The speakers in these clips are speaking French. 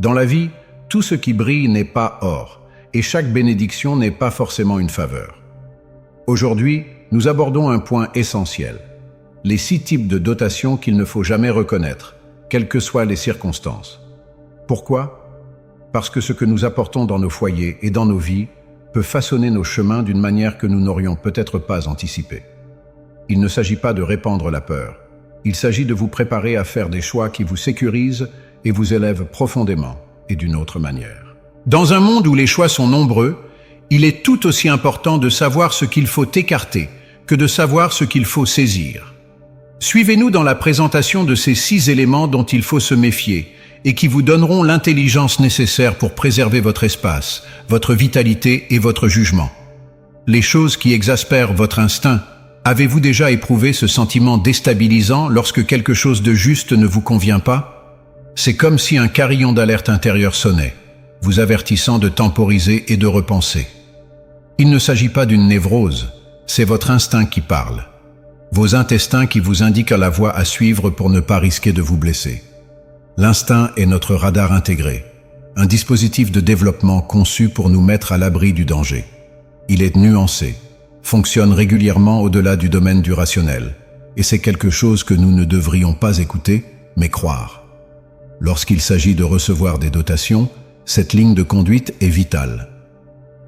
Dans la vie, tout ce qui brille n'est pas or, et chaque bénédiction n'est pas forcément une faveur. Aujourd'hui, nous abordons un point essentiel. Les 6 types de dotations qu'il ne faut jamais reconnaître, quelles que soient les circonstances. Pourquoi? Parce que ce que nous apportons dans nos foyers et dans nos vies peut façonner nos chemins d'une manière que nous n'aurions peut-être pas anticipée. Il ne s'agit pas de répandre la peur. Il s'agit de vous préparer à faire des choix qui vous sécurisent et vous élèvent profondément et d'une autre manière. Dans un monde où les choix sont nombreux, il est tout aussi important de savoir ce qu'il faut écarter que de savoir ce qu'il faut saisir. Suivez-nous dans la présentation de ces 6 éléments dont il faut se méfier et qui vous donneront l'intelligence nécessaire pour préserver votre espace, votre vitalité et votre jugement. Les choses qui exaspèrent votre instinct. Avez-vous déjà éprouvé ce sentiment déstabilisant lorsque quelque chose de juste ne vous convient pas? C'est comme si un carillon d'alerte intérieur sonnait, vous avertissant de temporiser et de repenser. Il ne s'agit pas d'une névrose, c'est votre instinct qui parle. Vos intestins qui vous indiquent la voie à suivre pour ne pas risquer de vous blesser. L'instinct est notre radar intégré, un dispositif de développement conçu pour nous mettre à l'abri du danger. Il est nuancé, fonctionne régulièrement au-delà du domaine du rationnel, et c'est quelque chose que nous ne devrions pas écouter, mais croire. Lorsqu'il s'agit de recevoir des dotations, cette ligne de conduite est vitale.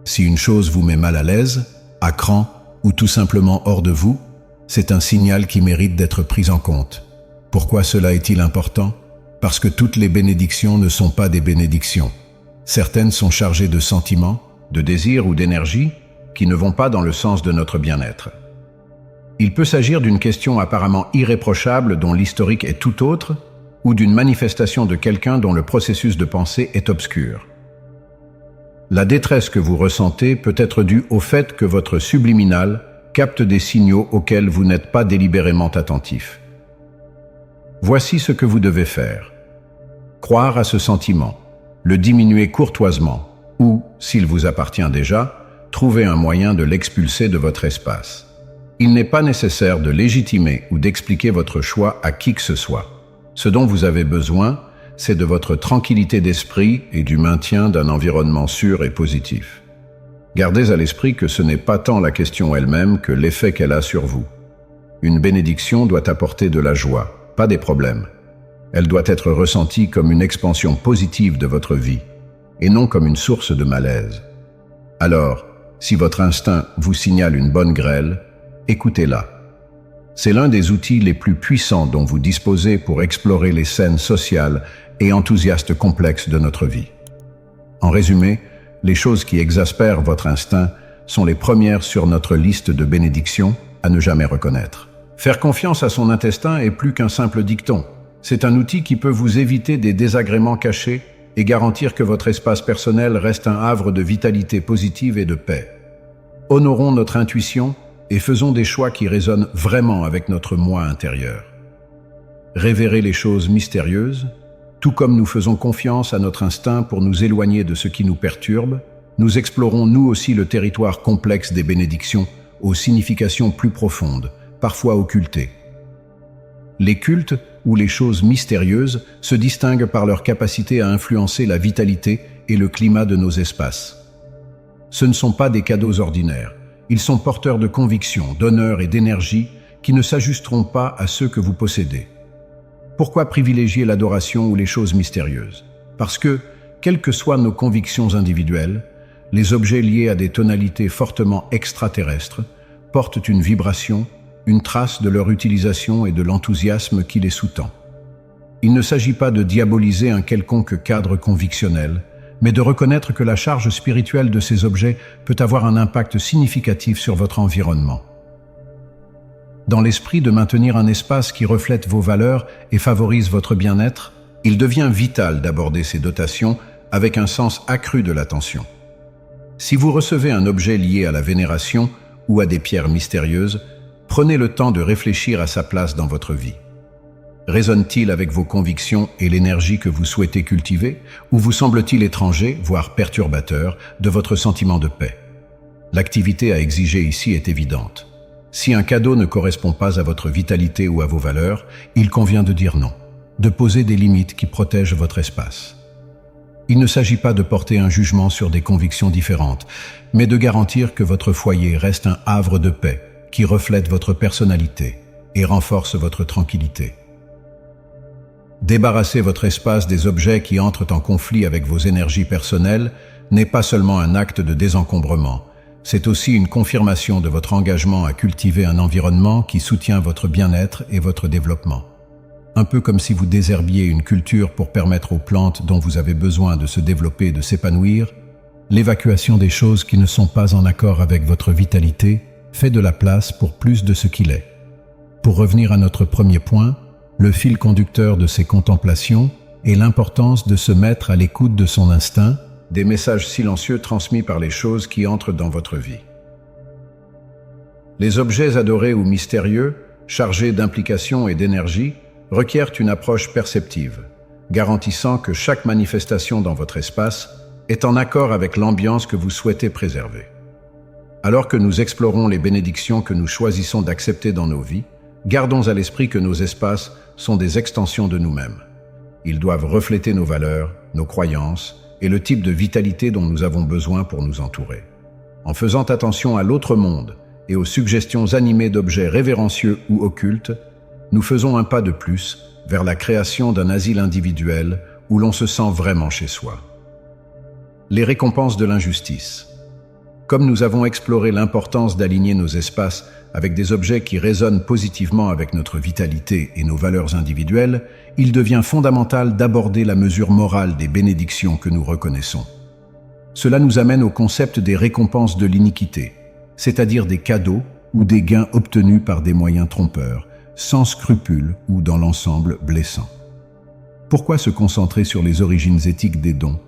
Si une chose vous met mal à l'aise, à cran ou tout simplement hors de vous, c'est un signal qui mérite d'être pris en compte. Pourquoi cela est-il important? Parce que toutes les bénédictions ne sont pas des bénédictions. Certaines sont chargées de sentiments, de désirs ou d'énergie qui ne vont pas dans le sens de notre bien-être. Il peut s'agir d'une question apparemment irréprochable dont l'historique est tout autre, ou d'une manifestation de quelqu'un dont le processus de pensée est obscur. La détresse que vous ressentez peut être due au fait que votre subliminal capte des signaux auxquels vous n'êtes pas délibérément attentif. Voici ce que vous devez faire. Croire à ce sentiment, le diminuer courtoisement, ou, s'il vous appartient déjà, trouver un moyen de l'expulser de votre espace. Il n'est pas nécessaire de légitimer ou d'expliquer votre choix à qui que ce soit. Ce dont vous avez besoin, c'est de votre tranquillité d'esprit et du maintien d'un environnement sûr et positif. Gardez à l'esprit que ce n'est pas tant la question elle-même que l'effet qu'elle a sur vous. Une bénédiction doit apporter de la joie, pas des problèmes. Elle doit être ressentie comme une expansion positive de votre vie, et non comme une source de malaise. Alors, si votre instinct vous signale une bonne grêle, écoutez-la. C'est l'un des outils les plus puissants dont vous disposez pour explorer les scènes sociales et enthousiastes complexes de notre vie. En résumé, les choses qui exaspèrent votre instinct sont les premières sur notre liste de bénédictions à ne jamais reconnaître. Faire confiance à son intestin est plus qu'un simple dicton. C'est un outil qui peut vous éviter des désagréments cachés et garantir que votre espace personnel reste un havre de vitalité positive et de paix. Honorons notre intuition et faisons des choix qui résonnent vraiment avec notre moi intérieur. Révérez les choses mystérieuses, tout comme nous faisons confiance à notre instinct pour nous éloigner de ce qui nous perturbe, nous explorons nous aussi le territoire complexe des bénédictions aux significations plus profondes, parfois occultées. Les cultes ou les choses mystérieuses se distinguent par leur capacité à influencer la vitalité et le climat de nos espaces. Ce ne sont pas des cadeaux ordinaires. Ils sont porteurs de convictions, d'honneur et d'énergie qui ne s'ajusteront pas à ceux que vous possédez. Pourquoi privilégier l'adoration ou les choses mystérieuses? Parce que, quelles que soient nos convictions individuelles, les objets liés à des tonalités fortement extraterrestres portent une vibration, une trace de leur utilisation et de l'enthousiasme qui les sous-tend. Il ne s'agit pas de diaboliser un quelconque cadre convictionnel, mais de reconnaître que la charge spirituelle de ces objets peut avoir un impact significatif sur votre environnement. Dans l'esprit de maintenir un espace qui reflète vos valeurs et favorise votre bien-être, il devient vital d'aborder ces dotations avec un sens accru de l'attention. Si vous recevez un objet lié à la vénération ou à des pierres mystérieuses, prenez le temps de réfléchir à sa place dans votre vie. Résonne-t-il avec vos convictions et l'énergie que vous souhaitez cultiver, ou vous semble-t-il étranger, voire perturbateur, de votre sentiment de paix? L'activité à exiger ici est évidente. Si un cadeau ne correspond pas à votre vitalité ou à vos valeurs, il convient de dire non, de poser des limites qui protègent votre espace. Il ne s'agit pas de porter un jugement sur des convictions différentes, mais de garantir que votre foyer reste un havre de paix qui reflète votre personnalité et renforce votre tranquillité. Débarrasser votre espace des objets qui entrent en conflit avec vos énergies personnelles n'est pas seulement un acte de désencombrement, c'est aussi une confirmation de votre engagement à cultiver un environnement qui soutient votre bien-être et votre développement. Un peu comme si vous désherbiez une culture pour permettre aux plantes dont vous avez besoin de se développer et de s'épanouir, l'évacuation des choses qui ne sont pas en accord avec votre vitalité fait de la place pour plus de ce qu'il est. Pour revenir à notre premier point, le fil conducteur de ces contemplations est l'importance de se mettre à l'écoute de son instinct, des messages silencieux transmis par les choses qui entrent dans votre vie. Les objets adorés ou mystérieux, chargés d'implications et d'énergie, requièrent une approche perceptive, garantissant que chaque manifestation dans votre espace est en accord avec l'ambiance que vous souhaitez préserver. Alors que nous explorons les bénédictions que nous choisissons d'accepter dans nos vies, gardons à l'esprit que nos espaces sont des extensions de nous-mêmes. Ils doivent refléter nos valeurs, nos croyances et le type de vitalité dont nous avons besoin pour nous entourer. En faisant attention à l'autre monde et aux suggestions animées d'objets révérencieux ou occultes, nous faisons un pas de plus vers la création d'un asile individuel où l'on se sent vraiment chez soi. Les récompenses de l'injustice. Comme nous avons exploré l'importance d'aligner nos espaces avec des objets qui résonnent positivement avec notre vitalité et nos valeurs individuelles, il devient fondamental d'aborder la mesure morale des bénédictions que nous reconnaissons. Cela nous amène au concept des récompenses de l'iniquité, c'est-à-dire des cadeaux ou des gains obtenus par des moyens trompeurs, sans scrupules ou dans l'ensemble blessants. Pourquoi se concentrer sur les origines éthiques des dons?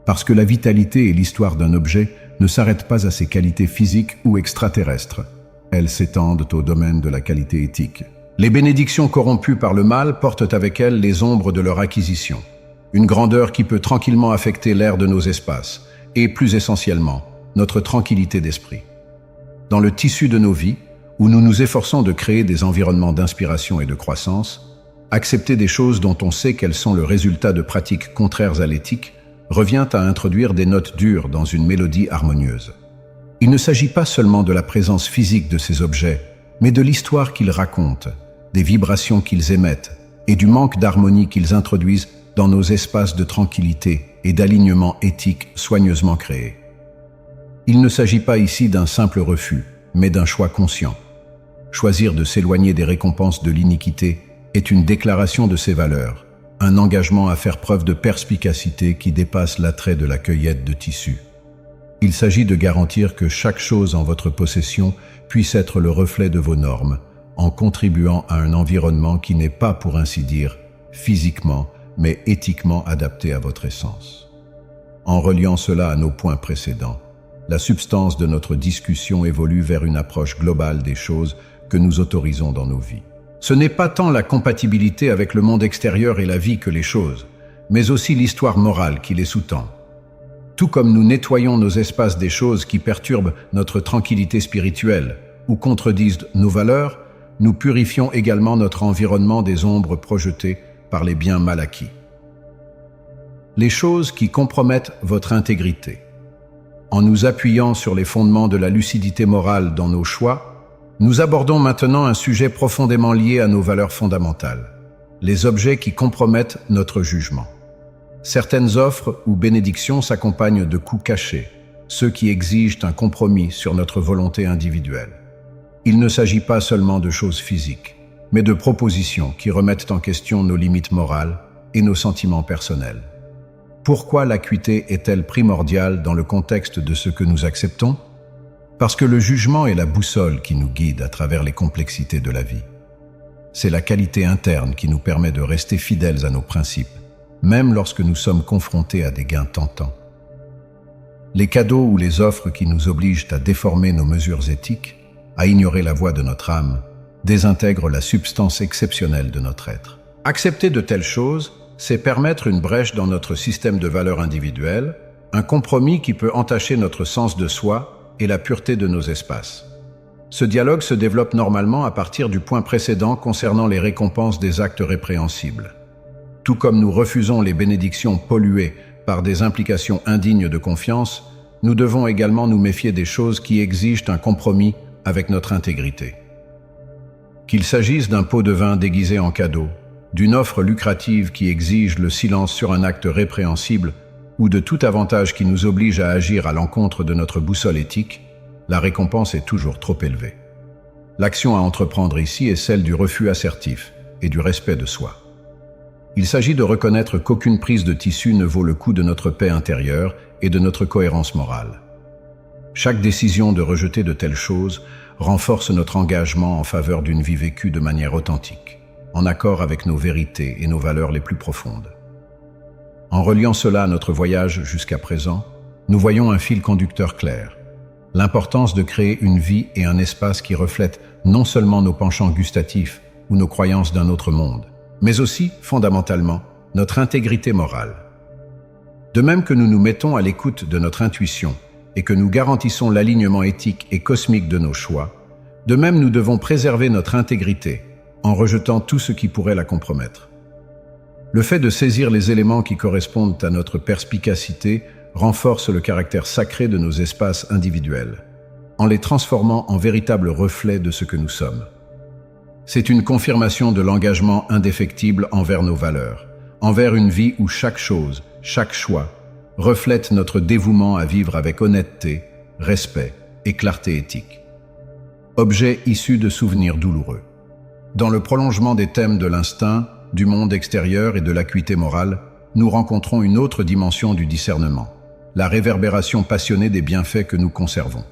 Parce que la vitalité et l'histoire d'un objet ne s'arrêtent pas à ses qualités physiques ou extraterrestres. Elles s'étendent au domaine de la qualité éthique. Les bénédictions corrompues par le mal portent avec elles les ombres de leur acquisition, une grandeur qui peut tranquillement affecter l'air de nos espaces et, plus essentiellement, notre tranquillité d'esprit. Dans le tissu de nos vies, où nous nous efforçons de créer des environnements d'inspiration et de croissance, accepter des choses dont on sait qu'elles sont le résultat de pratiques contraires à l'éthique revient à introduire des notes dures dans une mélodie harmonieuse. Il ne s'agit pas seulement de la présence physique de ces objets, mais de l'histoire qu'ils racontent, des vibrations qu'ils émettent et du manque d'harmonie qu'ils introduisent dans nos espaces de tranquillité et d'alignement éthique soigneusement créés. Il ne s'agit pas ici d'un simple refus, mais d'un choix conscient. Choisir de s'éloigner des récompenses de l'iniquité est une déclaration de ses valeurs, un engagement à faire preuve de perspicacité qui dépasse l'attrait de la cueillette de tissus. Il s'agit de garantir que chaque chose en votre possession puisse être le reflet de vos normes, en contribuant à un environnement qui n'est pas, pour ainsi dire, physiquement, mais éthiquement adapté à votre essence. En reliant cela à nos points précédents, la substance de notre discussion évolue vers une approche globale des choses que nous autorisons dans nos vies. Ce n'est pas tant la compatibilité avec le monde extérieur et la vie que les choses, mais aussi l'histoire morale qui les sous-tend. Tout comme nous nettoyons nos espaces des choses qui perturbent notre tranquillité spirituelle ou contredisent nos valeurs, nous purifions également notre environnement des ombres projetées par les biens mal acquis. Les choses qui compromettent votre intégrité. En nous appuyant sur les fondements de la lucidité morale dans nos choix, nous abordons maintenant un sujet profondément lié à nos valeurs fondamentales, les objets qui compromettent notre jugement. Certaines offres ou bénédictions s'accompagnent de coûts cachés, ceux qui exigent un compromis sur notre volonté individuelle. Il ne s'agit pas seulement de choses physiques, mais de propositions qui remettent en question nos limites morales et nos sentiments personnels. Pourquoi l'acuité est-elle primordiale dans le contexte de ce que nous acceptons? Parce que le jugement est la boussole qui nous guide à travers les complexités de la vie. C'est la qualité interne qui nous permet de rester fidèles à nos principes, même lorsque nous sommes confrontés à des gains tentants. Les cadeaux ou les offres qui nous obligent à déformer nos mesures éthiques, à ignorer la voix de notre âme, désintègrent la substance exceptionnelle de notre être. Accepter de telles choses, c'est permettre une brèche dans notre système de valeurs individuelles, un compromis qui peut entacher notre sens de soi et la pureté de nos espaces. Ce dialogue se développe normalement à partir du point précédent concernant les récompenses des actes répréhensibles. Tout comme nous refusons les bénédictions polluées par des implications indignes de confiance, nous devons également nous méfier des choses qui exigent un compromis avec notre intégrité. Qu'il s'agisse d'un pot de vin déguisé en cadeau, d'une offre lucrative qui exige le silence sur un acte répréhensible, ou de tout avantage qui nous oblige à agir à l'encontre de notre boussole éthique, la récompense est toujours trop élevée. L'action à entreprendre ici est celle du refus assertif et du respect de soi. Il s'agit de reconnaître qu'aucune prise de tissu ne vaut le coût de notre paix intérieure et de notre cohérence morale. Chaque décision de rejeter de telles choses renforce notre engagement en faveur d'une vie vécue de manière authentique, en accord avec nos vérités et nos valeurs les plus profondes. En reliant cela à notre voyage jusqu'à présent, nous voyons un fil conducteur clair. L'importance de créer une vie et un espace qui reflètent non seulement nos penchants gustatifs ou nos croyances d'un autre monde, mais aussi, fondamentalement, notre intégrité morale. De même que nous nous mettons à l'écoute de notre intuition et que nous garantissons l'alignement éthique et cosmique de nos choix, de même nous devons préserver notre intégrité en rejetant tout ce qui pourrait la compromettre. Le fait de saisir les éléments qui correspondent à notre perspicacité renforce le caractère sacré de nos espaces individuels, en les transformant en véritables reflets de ce que nous sommes. C'est une confirmation de l'engagement indéfectible envers nos valeurs, envers une vie où chaque chose, chaque choix, reflète notre dévouement à vivre avec honnêteté, respect et clarté éthique. Objet issu de souvenirs douloureux. Dans le prolongement des thèmes de l'instinct, du monde extérieur et de l'acuité morale, nous rencontrons une autre dimension du discernement, la réverbération passionnée des bienfaits que nous conservons.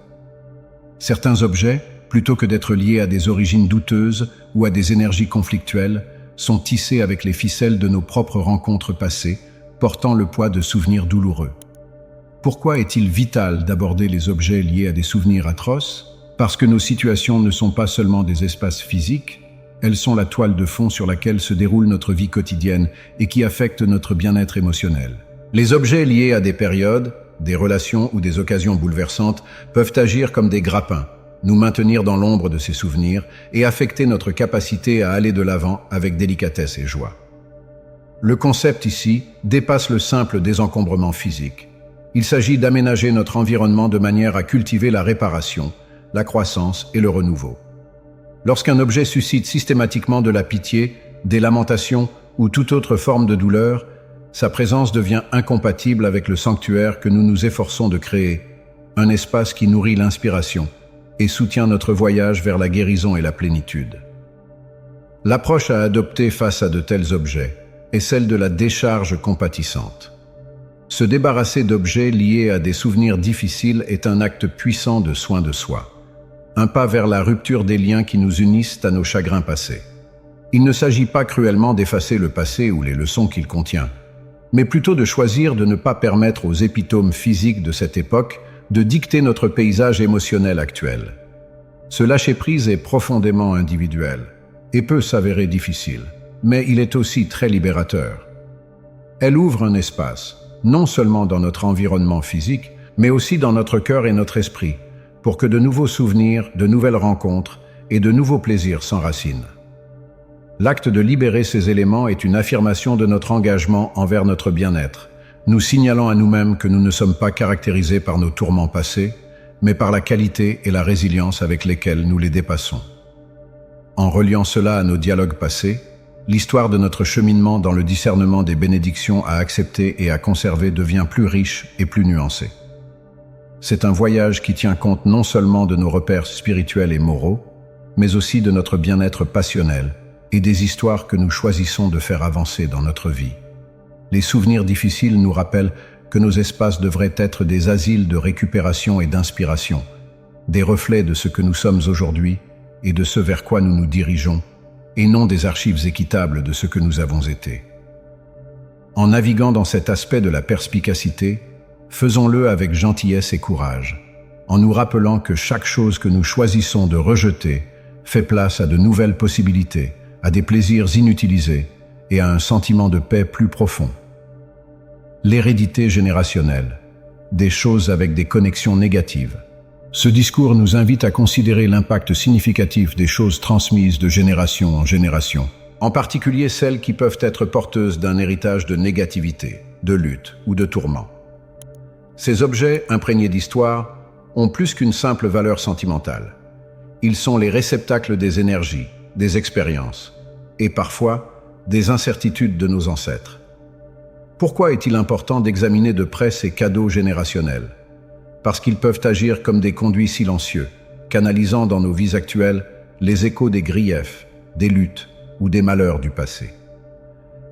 Certains objets, plutôt que d'être liés à des origines douteuses ou à des énergies conflictuelles, sont tissés avec les ficelles de nos propres rencontres passées, portant le poids de souvenirs douloureux. Pourquoi est-il vital d'aborder les objets liés à des souvenirs atroces? Parce que nos situations ne sont pas seulement des espaces physiques, elles sont la toile de fond sur laquelle se déroule notre vie quotidienne et qui affecte notre bien-être émotionnel. Les objets liés à des périodes, des relations ou des occasions bouleversantes peuvent agir comme des grappins, nous maintenir dans l'ombre de ces souvenirs et affecter notre capacité à aller de l'avant avec délicatesse et joie. Le concept ici dépasse le simple désencombrement physique. Il s'agit d'aménager notre environnement de manière à cultiver la réparation, la croissance et le renouveau. Lorsqu'un objet suscite systématiquement de la pitié, des lamentations ou toute autre forme de douleur, sa présence devient incompatible avec le sanctuaire que nous nous efforçons de créer, un espace qui nourrit l'inspiration et soutient notre voyage vers la guérison et la plénitude. L'approche à adopter face à de tels objets est celle de la décharge compatissante. Se débarrasser d'objets liés à des souvenirs difficiles est un acte puissant de soin de soi, un pas vers la rupture des liens qui nous unissent à nos chagrins passés. Il ne s'agit pas cruellement d'effacer le passé ou les leçons qu'il contient, mais plutôt de choisir de ne pas permettre aux épitomes physiques de cette époque de dicter notre paysage émotionnel actuel. Ce lâcher-prise est profondément individuel et peut s'avérer difficile, mais il est aussi très libérateur. Elle ouvre un espace, non seulement dans notre environnement physique, mais aussi dans notre cœur et notre esprit, pour que de nouveaux souvenirs, de nouvelles rencontres et de nouveaux plaisirs s'enracinent. L'acte de libérer ces éléments est une affirmation de notre engagement envers notre bien-être, nous signalant à nous-mêmes que nous ne sommes pas caractérisés par nos tourments passés, mais par la qualité et la résilience avec lesquelles nous les dépassons. En reliant cela à nos dialogues passés, l'histoire de notre cheminement dans le discernement des bénédictions à accepter et à conserver devient plus riche et plus nuancée. C'est un voyage qui tient compte non seulement de nos repères spirituels et moraux, mais aussi de notre bien-être passionnel et des histoires que nous choisissons de faire avancer dans notre vie. Les souvenirs difficiles nous rappellent que nos espaces devraient être des asiles de récupération et d'inspiration, des reflets de ce que nous sommes aujourd'hui et de ce vers quoi nous nous dirigeons, et non des archives équitables de ce que nous avons été. En naviguant dans cet aspect de la perspicacité, faisons-le avec gentillesse et courage, en nous rappelant que chaque chose que nous choisissons de rejeter fait place à de nouvelles possibilités, à des plaisirs inutilisés et à un sentiment de paix plus profond. L'hérédité générationnelle, des choses avec des connexions négatives. Ce discours nous invite à considérer l'impact significatif des choses transmises de génération en génération, en particulier celles qui peuvent être porteuses d'un héritage de négativité, de lutte ou de tourment. Ces objets, imprégnés d'histoire, ont plus qu'une simple valeur sentimentale. Ils sont les réceptacles des énergies, des expériences, et parfois des incertitudes de nos ancêtres. Pourquoi est-il important d'examiner de près ces cadeaux générationnels? Parce qu'ils peuvent agir comme des conduits silencieux, canalisant dans nos vies actuelles les échos des griefs, des luttes ou des malheurs du passé.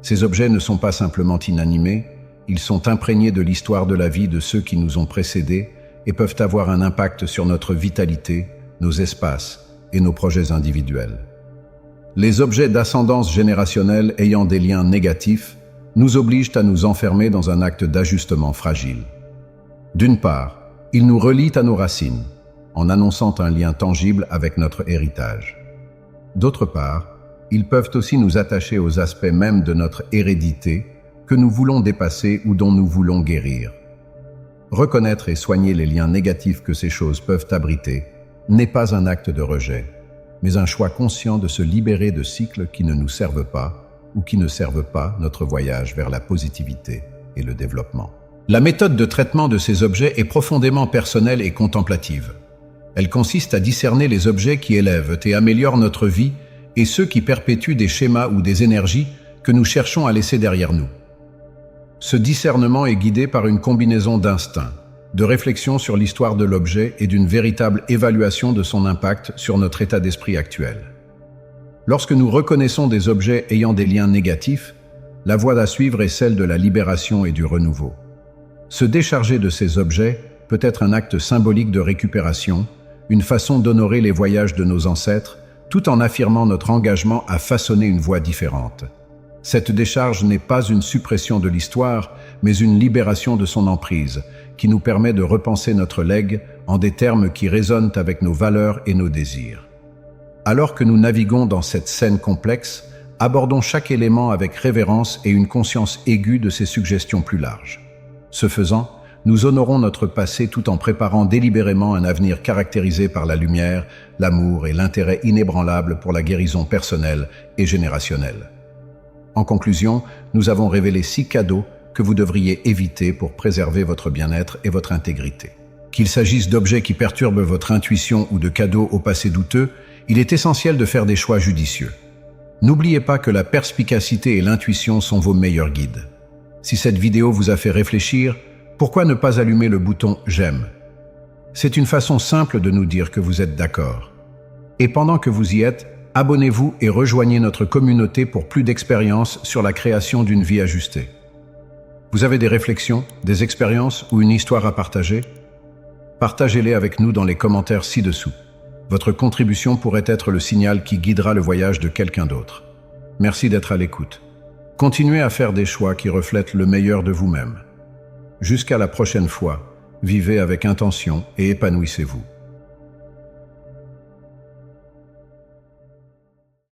Ces objets ne sont pas simplement inanimés, ils sont imprégnés de l'histoire de la vie de ceux qui nous ont précédés et peuvent avoir un impact sur notre vitalité, nos espaces et nos projets individuels. Les objets d'ascendance générationnelle ayant des liens négatifs nous obligent à nous enfermer dans un acte d'ajustement fragile. D'une part, ils nous relient à nos racines, en annonçant un lien tangible avec notre héritage. D'autre part, ils peuvent aussi nous attacher aux aspects mêmes de notre hérédité que nous voulons dépasser ou dont nous voulons guérir. Reconnaître et soigner les liens négatifs que ces choses peuvent abriter n'est pas un acte de rejet, mais un choix conscient de se libérer de cycles qui ne nous servent pas ou qui ne servent pas notre voyage vers la positivité et le développement. La méthode de traitement de ces objets est profondément personnelle et contemplative. Elle consiste à discerner les objets qui élèvent et améliorent notre vie et ceux qui perpétuent des schémas ou des énergies que nous cherchons à laisser derrière nous. Ce discernement est guidé par une combinaison d'instinct, de réflexion sur l'histoire de l'objet et d'une véritable évaluation de son impact sur notre état d'esprit actuel. Lorsque nous reconnaissons des objets ayant des liens négatifs, la voie à suivre est celle de la libération et du renouveau. Se décharger de ces objets peut être un acte symbolique de récupération, une façon d'honorer les voyages de nos ancêtres, tout en affirmant notre engagement à façonner une voie différente. Cette décharge n'est pas une suppression de l'histoire, mais une libération de son emprise, qui nous permet de repenser notre legs en des termes qui résonnent avec nos valeurs et nos désirs. Alors que nous naviguons dans cette scène complexe, abordons chaque élément avec révérence et une conscience aiguë de ses suggestions plus larges. Ce faisant, nous honorons notre passé tout en préparant délibérément un avenir caractérisé par la lumière, l'amour et l'intérêt inébranlable pour la guérison personnelle et générationnelle. En conclusion, nous avons révélé 6 cadeaux que vous devriez éviter pour préserver votre bien-être et votre intégrité. Qu'il s'agisse d'objets qui perturbent votre intuition ou de cadeaux au passé douteux, il est essentiel de faire des choix judicieux. N'oubliez pas que la perspicacité et l'intuition sont vos meilleurs guides. Si cette vidéo vous a fait réfléchir, pourquoi ne pas allumer le bouton « J'aime » ? C'est une façon simple de nous dire que vous êtes d'accord. Et pendant que vous y êtes, abonnez-vous et rejoignez notre communauté pour plus d'expériences sur la création d'une vie ajustée. Vous avez des réflexions, des expériences ou une histoire à partager? Partagez-les avec nous dans les commentaires ci-dessous. Votre contribution pourrait être le signal qui guidera le voyage de quelqu'un d'autre. Merci d'être à l'écoute. Continuez à faire des choix qui reflètent le meilleur de vous-même. Jusqu'à la prochaine fois, vivez avec intention et épanouissez-vous.